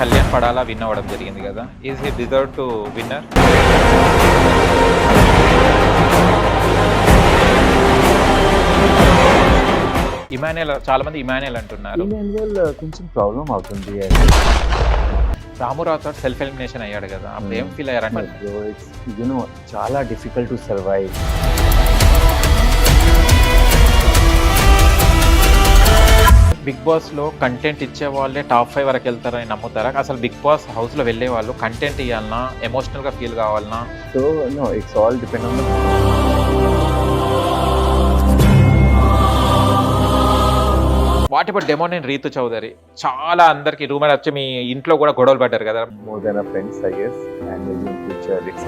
కళ్యాణ్ పడాలా win అవ్వడం జరిగింది కదా. Is he deserve to winner? Emmanuel, చాలా మంది ఇమాన్యుయల్ అంటున్నారు. ఇమాన్యుయల్ కొంచెం ప్రాబ్లం అవుతుంది. రాము రాథోడ్ సెల్ఫ్ ఎలిమినేషన్ అయ్యాడు కదా, అప్పుడు ఏం ఫీల్ అయ్యారంటే? చాలా difficult to survive. Bigg Boss లో కంటెంట్ ఇచ్చే వాళ్ళే టాప్ 5 వరకు వెళ్తారని నమ్ముతారా? అసలు బిగ్ బాస్ హౌస్ లో వెళ్ళే వాళ్ళు కంటెంట్ ఇవ్వాలన్నా, ఎమోషనల్ గా ఫీల్ కావాలన్నా? So no, it's all depend on what about demon and Rithu Chowdary? చాలా అందరికి రూమర్ వచ్చి మీ ఇంట్లో కూడా గొడవలు పడ్డారు కదా. More than friends I guess, and in future it's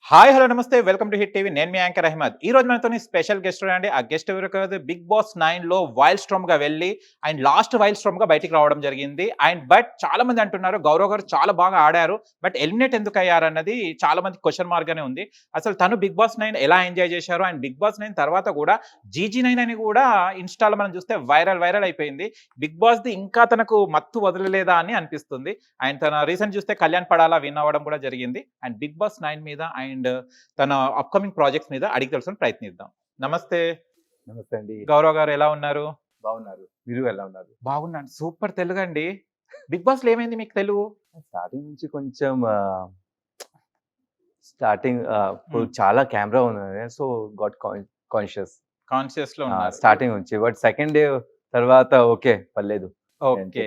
hi hello నమస్తే, వెల్కమ్ టు హిట్ టీవీ. నేను మీ యాంకర్ అహ్మద్. ఈ రోజు మనతో స్పెషల్ గెస్ట్ అండి. ఆ గెస్ట్ ఎవరు కాదు, బిగ్ బాస్ 9 లో వైల్డ్ స్ట్రామ్ గా వెళ్ళి అండ్ లాస్ట్ వైల్డ్ స్ట్రామ్ గా బయటికి రావడం జరిగింది. అండ్ బట్ చాలా మంది అంటున్నారు గౌరవ్ గారు చాలా బాగా ఆడారు, బట్ ఎలిమినేట్ ఎందుకు అయ్యారు అన్నది చాలా మంది క్వశ్చన్ మార్క్ గానే ఉంది. అసలు తను బిగ్ బాస్ 9 ఎలా ఎంజాయ్ చేశారు, అండ్ బిగ్ బాస్ 9 తర్వాత కూడా GG9 అని కూడా ఇన్స్టాలో మనం చూస్తే వైరల్ అయిపోయింది. బిగ్ బాస్ ది ఇంకా తనకు మత్తు వదలలేదా అని అనిపిస్తుంది. అండ్ తన రీసెంట్ చూస్తే కళ్యాణ్ పడాలా విన్ అవ్వడం కూడా జరిగింది. అండ్ బిగ్ బాస్ 9 మీద అండ్ తన అప్కమింగ్ ప్రాజెక్ట్స్ మీద అడిగి తెలుసుకొని ప్రయత్నిద్దాం. నమస్తే. నమస్తే అండి. గౌరవ్ గారు ఎలా ఉన్నారు? బాగున్నారు, మీరు ఎలా ఉన్నారు? బాగున్నాను, సూపర్. తెలుగు అండి. బిగ్ బాస్ లో ఏమైంది మీకు తెలుగు? స్టార్టింగ్ నుంచి కొంచెం స్టార్టింగ్ చాలా కెమెరా ఉన్నది, సో గాట్ కాన్షియస్ లో ఉన్నారు స్టార్టింగ్ నుంచి. బట్ సెకండ్ డే తర్వాత ఓకే పర్లేదు. ఓకే.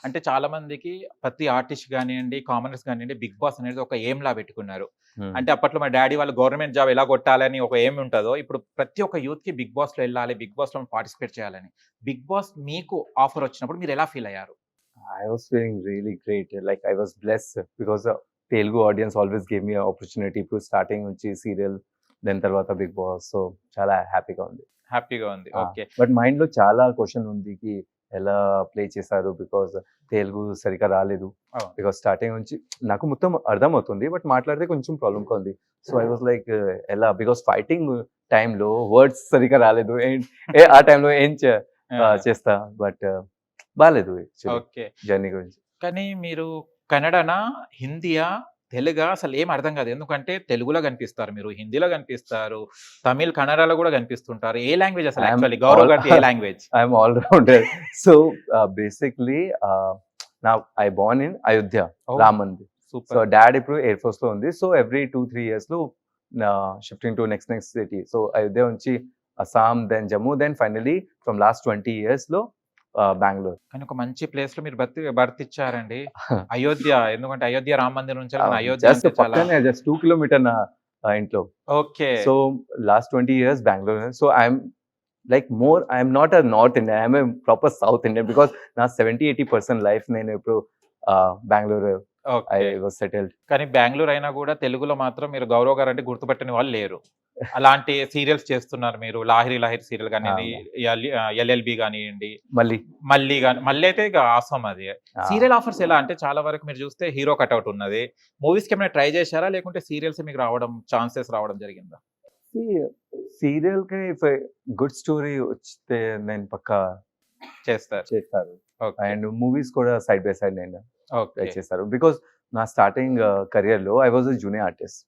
అంటే చాలా మందికి ప్రతి ఆర్టిస్ట్ కానివ్వండి, కామనర్స్ కానివ్వండి, బిగ్ బాస్ అనేది ఒక ఎయిమ్ లా పెట్టుకున్నారు. అంటే అప్పట్లో మా డాడీ వాళ్ళు గవర్నమెంట్ జాబ్ ఎలా కొట్టాలని ఒక ఏం ఉంటుందో, ఇప్పుడు ప్రతి ఒక్క యూత్ కి బిగ్ బాస్ లో వెళ్ళాలి, బిగ్ బాస్ లో పార్టిసిపేట్ చేయాలని. బిగ్ బాస్ మీకు ఆఫర్ వచ్చినప్పుడు మీరు ఎలా ఫీల్ అయ్యారు? I was feeling really great. Like I was blessed because the Telugu audience always gave me an opportunity to starting నుంచి సీరియల్, దెన్ తర్వాత బిగ్ బాస్. సో చాలా హ్యాపీగా ఉంది. ఓకే. బట్ మైండ్ లో చాలా క్వశ్చన్ ఉంది కి ఎలా ప్లే చేశారు, బికాస్ తెలుగు సరిగా రాలేదు. బికాస్ స్టార్టింగ్ నుంచి నాకు మొత్తం అర్థం అవుతుంది, బట్ మాట్లాడితే కొంచెం ప్రాబ్లమ్ ఉంది. సో ఐ వాజ్ లైక్ ఎలా, బికాస్ ఫైటింగ్ టైంలో వర్డ్స్ సరిగా రాలేదు. ఆ టైంలో ఏం చేస్తా, బట్ బాగాలేదు జర్నీ గురించి. కానీ మీరు కన్నడనా, హిందీయా, తెలుగా అసలు ఏం అర్థం కాదు. ఎందుకంటే తెలుగులో కనిపిస్తారు మీరు, హిందీలో కనిపిస్తారు, తమిళ్, కన్నడలో కూడా కనిపిస్తుంటారు. ఏ లాంగ్వేజ్ అసలు యాక్చువల్లీ గౌరవ్ గారి ఏ language? I'm all rounder. So basically నా I born in Ayodhya, Ram Mandir. So dad ఇప్పుడు ఎయిర్ ఫోర్స్ లో ఉంది. సో ఎవ్రీ 2-3 years లో shifting to next city. So Ayodhya నుంచి Assam, then Jammu, then finally from last 20 years లో బెంగళూరు. కానీ ఒక మంచి ప్లేస్ లో మీరు బర్తిచ్చారండి, అయోధ్య. ఎందుకంటే అయోధ్య రామ మందిర్ నుంచి అయోధ్య జస్ట్ 2 kilometers నా ఇంట్లో. Okay. So last 20 years Bengaluru. So I'm like more, I'm not a north Indian, I'm a proper south Indian. Because నా 70-80% లైఫ్ నేను ఇప్పుడు బెంగళూరు ఐ వాజ్ సెటిల్డ్. కానీ బెంగళూరు అయినా కూడా తెలుగులో మాత్రం మీరు గౌరవ్ గారు అంటే గుర్తుపట్టని వాళ్ళు లేరు. అలాంటి సీరియల్స్ చేస్తున్నారు మీరు, లాహిరి సీరియల్ కానివ్వండి, LLB కానివ్వండి, మళ్ళీ అయితే ఇక ఆసం. అది సీరియల్ ఆఫర్స్ ఎలా అంటే చాలా వరకు మీరు చూస్తే హీరో కట్అవుట్ ఉన్నది. మూవీస్ కి ఏమైనా ట్రై చేశారా, లేకుంటే సీరియల్స్ మీకు ఛాన్సెస్ రావడం జరిగిందా? సీరియల్ కి గుడ్ స్టోరీ వస్తే నేను పక్కా చేస్తారు. అండ్ మూవీస్ కూడా సైడ్ బై సైడ్ నేను ట్రై చేస్తారు. బికాస్ నా స్టార్టింగ్ కెరియర్ లో I was a junior artist.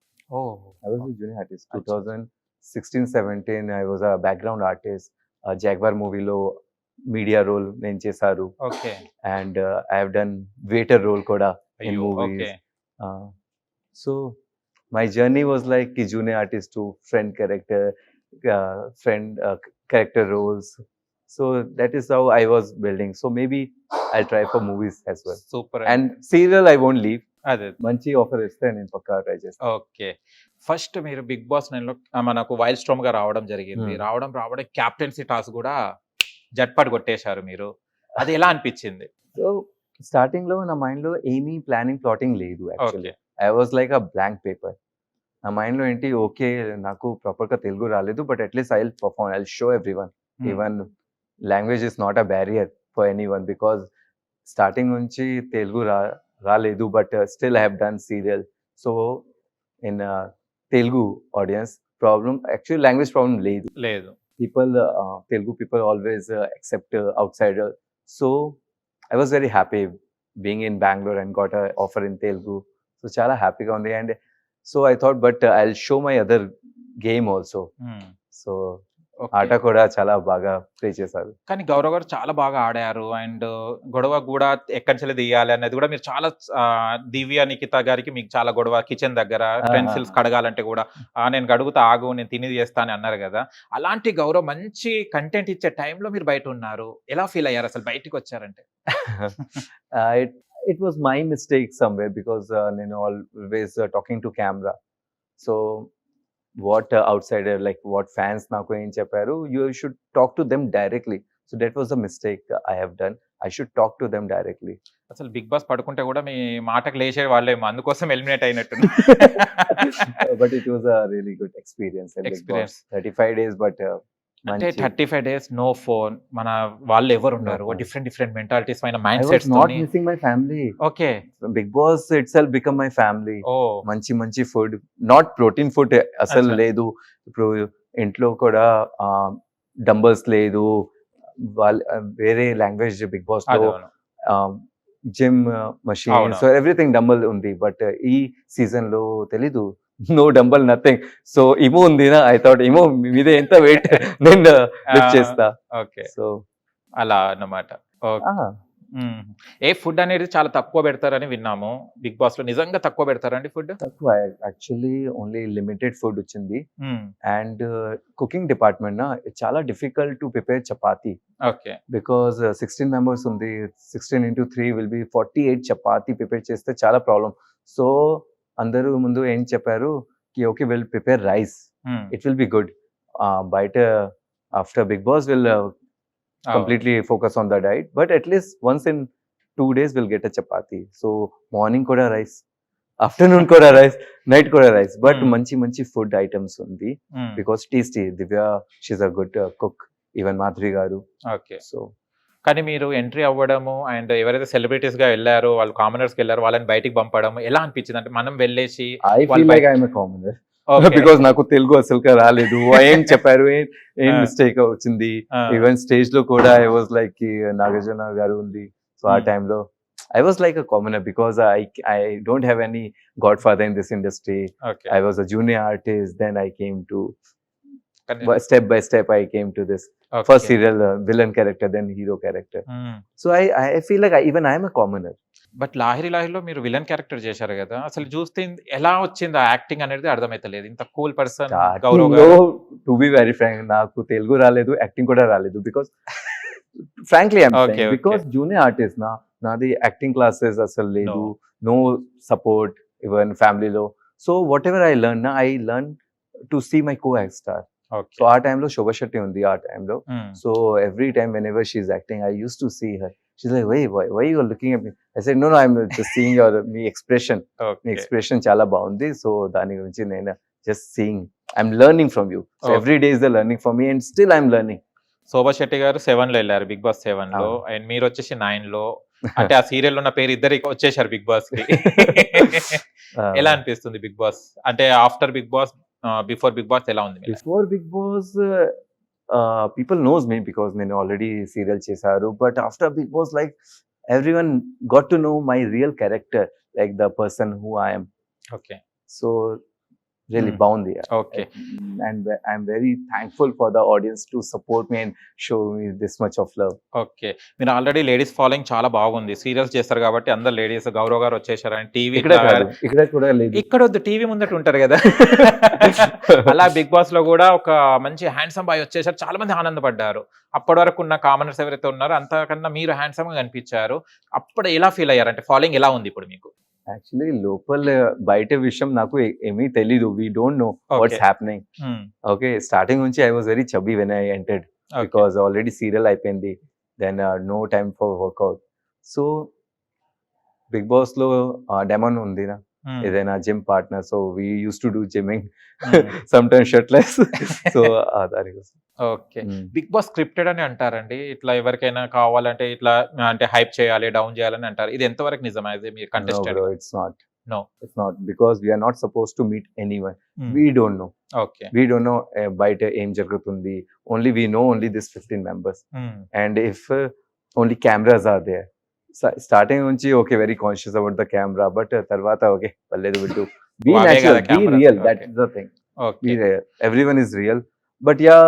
I was a junior artist. 2016-17 I was a background artist. Jaguar movie lo media role నేను చేశారు. Okay. And I have done waiter role kuda in movies. Okay. So my journey was like junior artist to friend character roles. So that is how I was building. So maybe I'll try for movies as well. Super. And serial I won't leave. అదే మంచి offer ఇస్తే నేను పక్కా try చేస్తాను. Okay. First మీరు big boss 9 లో మనకు wild storm గా రావడం జరిగింది. రావడం క్యాప్టెన్సీ టాస్క్ కూడా జట్పట్ కొట్టేశారు మీరు. అది ఎలా అనిపించింది? సో స్టార్టింగ్ లో నా మైండ్ లో ఏమీ ప్లాటింగ్ లేదు. Actually I was like a blank paper. నా మైండ్ లో ఏంటి, ఓకే నాకు ప్రాపర్ గా తెలుగు రాలేదు, but at least I will perform, I will show everyone. Even language is not a barrier for anyone, because starting నుంచి తెలుగు రాలేదు, but still I have done serial. So in Telugu audience problem, actually language problem లేదు. People Telugu people always accept outsider. So I was very happy being in Bangalore and got a offer in Telugu. So chala happy ga undi, and so I thought, but I'll show my other game also. So ఆట కూడా చాలా బాగా play చేశారు. కానీ గౌరవ్ గారు చాలా బాగా ఆడారు. అండ్ గొడవ కూడా ఎక్కడి నుంచి తీయాలి అనేది కూడా మీరు చాలా దివ్య నిఖిత గారికి మీకు చాలా గొడవ కిచెన్ దగ్గర పెన్సిల్స్ కడగాలంటే కూడా నేను గడుగుతా ఆగు నేను తిని చేస్తా అని అన్నారు కదా. అలాంటి గౌరవ్ మంచి కంటెంట్ ఇచ్చే టైంలో మీరు బయట ఉన్నారు. ఎలా ఫీల్ అయ్యారు అసలు బయటికి వచ్చారంటే? It was my mistake somewhere because నేను always talking to camera. So what outsider, like what fans నాకు ఏం చెప్పారు, you should talk to them directly. So that was a mistake I have done. I should talk to them directly. అసలు big boss పడుకుంటే కూడా మీ మాటకు లేచే వాళ్ళేమో, అందుకోసం ఎలిమినేట్ అయినట్టు. But it was a really good experience. 35 days, but అంటే 35 days no phone. మన వాళ్ళు ఎవరు ఉన్నారు, డిఫరెంట్ మెంటాలిటీస్ పైన mind I was sets not తోని. missing my family. Okay. Big Boss itself become my family. ఓ మంచి ఫుడ్, నాట్ ప్రోటీన్ ఫుడ్ అసలు అచ్చా. లేదు. ఇప్పుడు ఇంట్లో కూడా డంబల్స్ లేదు, వాళ్ళ వేరే లాంగ్వేజ్ బిగ్ బాస్ లో అదవును. జిమ్ మషిన్, అవును. సో ఎవ్రీథింగ్ డంబల్ ఉంది. బట్ ఈ సీజన్ లో తెలీదు, నో డంబల్ నథింగ్. సో ఇమో ఉంది నా, ఐ థాట్ ఇమో మీద ఎంత వెయిట్ నేను లిఫ్ట్ చేస్తా. ఓకే. సో అలా అన్నమాట. ఓకే. ఏ ఫుడ్ అనేది చాలా తక్కువ పెడతారని విన్నాము బిగ్ బాస్ లో. నిజంగా తక్కువ పెడతారండి ఫుడ్? తక్కువ, యాక్చువల్లీ ఓన్లీ లిమిటెడ్ ఫుడ్ వచ్చింది. అండ్ కుకింగ్ డిపార్ట్మెంట్ నా చాలా difficult to prepare chapati, okay. Because 16 members ఉంది. 16 into 3 will be 48 chapati prepare చేస్తే చాలా ప్రాబ్లం. సో అందరూ ముందు ఏం చెప్పారు కి okay will prepare rice, it will be good. బయట after Bigg Boss will completely focus on the diet, but at least once in 2 days we'll get a chapati. So morning kuda rice, afternoon kuda rice, night kuda rice, but manchi food items undi because tasty. Divya, she's a good cook, even Madhuri garu. Okay. So కానీ మీరు entry అవ్వడము and ఎవరైతే celebrities గా వెళ్ళారో వాళ్ళు commoners కి వెళ్ళారో వాళ్ళని బయటికి పంపడం ఎలా అనిపించింది? అంటే మనం వెళ్ళేసి I feel వాళ్ళు like I'm a commoner okay. because నాకు తెలుగు అసలుగా రాలేదు. ఏం చెప్పారు, ఏం Ah. మిస్టేక్ వచ్చింది. ఈవెన్ స్టేజ్ లో కూడా ఐ వాజ్ లైక్ నాగార్జున గారు ఉంది. సో ఆ టైంలో I was like a commoner because I don't have any godfather in this industry. Okay. I was a junior artist. Then I came to కానీ- step by step. I came to this okay. first serial villain character, then hero character. So I feel like even I am a commoner. But లాహిరిలో మీరు villain character చేశారు కదా, అసలు చూస్తే ఎలా వచ్చింది ఆ యాక్టింగ్ అనేది అర్థమైతలేదు. ఇంత కూల్ పర్సన్ గౌరవ్ Starting గారు. లో, to be very frank, నాకు తెలుగు రాలేదు, యాక్టింగ్ కూడా రాలేదు. because frankly I'm Okay, saying, because junior artist నాది యాక్టింగ్ క్లాసెస్ అసలు లేదు, no support even family లో. So whatever I learn to see my co-star. Okay. So ఆ టైంలో శోభా శెట్టి ఉంది ఆ టైంలో. So every time whenever she's acting, I used to see her. She's like, why you are looking at me? I said, no, I'm just seeing me expression. Me okay. expression చాలా బాగుంది. So దాని గురించి నేను just seeing, I'm learning from you. So Okay. every day is the learning for me, and still I'm learning. Shobha Shetty గారు 7 లో వెళ్ళారు, big boss 7 లో. అవును. అండ్ మీరు వచ్చేసి 9 లో. అంటే ఆ సీరియల్ ఉన్న పేరు ఇద్దరు వచ్చేసారు బిగ్ బాస్ కి. ఎలా అనిపిస్తుంది బిగ్ బాస్? అంటే after Bigg Boss, before Bigg Boss ఎలా ఉంది? Before Big Boss, people knows me because నేను already serial చేశారు. But after Big Boss, like everyone got to know my real character, like the person who I am. Okay. So really Hmm. బాగుంది. Okay. And I'm very thankful for the audience to support me and show me this much of love. Okay. మీరు already ladies following చాలా బాగుంది. Serials చేస్తారు కాబట్టి అందరు ladies. Gaurav గారు వచ్చేసారని TV ఇక్కడ కూడా లేదు. ఇక్కడ వద్దు, టీవీ ముందట ఉంటారు కదా. అలా బిగ్ బాస్ లో కూడా ఒక మంచి హ్యాండ్సమ్ బాయ్ వచ్చేసారు, చాలా మంది ఆనందపడ్డారు. అప్పటి వరకు ఉన్న కామనర్స్ ఎవరైతే ఉన్నారో అంతకన్నా మీరు హ్యాండ్సమ్ గా కనిపించారు. అప్పుడు ఎలా ఫీల్ అయ్యారు? అంటే ఫాలోయింగ్ ఎలా ఉంది ఇప్పుడు మీకు? యాక్చువల్లీ లోపల బయట విషయం నాకు ఏమీ తెలీదు. We don't know what's happening. Okay, starting నుంచి I was very chubby when I entered because already serial అయిపోయింది. Then no time for workout. So Bigg Boss లో డెమన్ ఉంది నా, ఏదైనా gym partner. So we use to do gymming some time shirtless. So దానికోసం. Okay. Bigg Boss scripted అని అంటారండి. ఇట్లా ఎవరికైనా కావాలంటే ఇట్లా అంటే హైప్ చేయాలి, డౌన్ చేయాలని అంటారు. ఇది ఎంతవరకు నిజమా? ఇది మీ contestant? It's not. No. It's not, because we are not supposed to meet anyone. We don't know. Okay. We don't know బయట ఏం జరుగుతుంది. Only we know only this 15 members. And if only cameras are there. Starting nunchi okay, very conscious about the camera, but tarvata okay, palledu vittu be Avే natural, kada be cameras. real. That Okay. is the thing. Be okay real. Everyone is real. But yeah,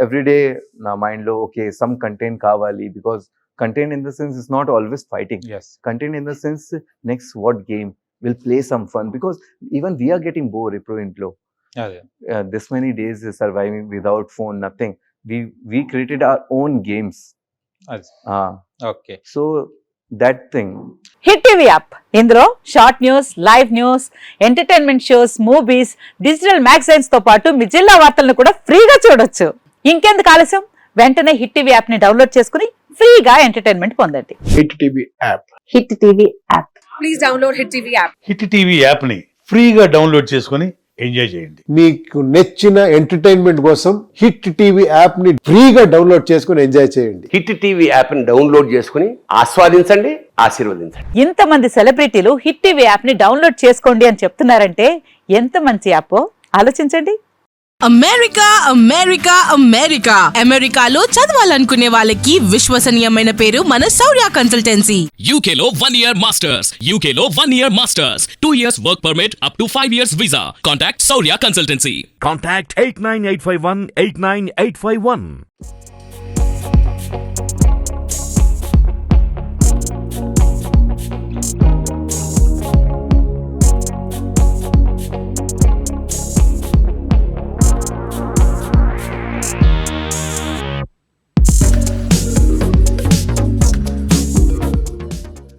every day na mind lo okay, some content kavali, because content in the sense is not always fighting. Yes Content in the sense next what game will play some fun, because even we are getting bored ippudu intlo. అదే This many days surviving without phone, nothing. We created our own games. అది okay So that thing. Hit TV app ఇందులో short news, live news, entertainment shows, movies, digital magazines తో పాటు మీ జిల్లా వార్తలను కూడా ఫ్రీగా చూడొచ్చు. ఇంకెందుకు ఆలస్యం, వెంటనే హిట్ టీవీ యాప్ ని డౌన్లోడ్ చేసుకుని ఫ్రీగా ఎంటర్టైన్మెంట్ పొందండి. Hit TV app. Hit TV app. Please download Hit TV app. Hit TV యాప్ని ఫ్రీగా డౌన్లోడ్ చేసుకొని ఎంజాయ్ చేయండి. మీకు నచ్చిన ఎంటర్టైన్మెంట్ కోసం హిట్ టీవీ యాప్ ని ఫ్రీగా డౌన్లోడ్ చేసుకుని ఎంజాయ్ చేయండి. హిట్ టీవీ యాప్ని డౌన్లోడ్ చేసుకుని ఆస్వాదించండి, ఆశీర్వదించండి. ఇంతమంది సెలబ్రిటీలు హిట్ టీవీ యాప్ ని డౌన్లోడ్ చేసుకోండి అని చెప్తున్నారంటే ఎంత మంచి యాప్ ఆలోచించండి. అమెరికా అమెరికా అమెరికా అమెరికాలో చదవాలనుకునే వాళ్ళకి విశ్వసనీయమైన పేరు మన శౌర్య consultancy. UK Law 1 Year Masters. UK Law 1 Year Masters. 2 years work permit up to 5 years visa. Contact Saurya Consultancy. Contact 89851 89851.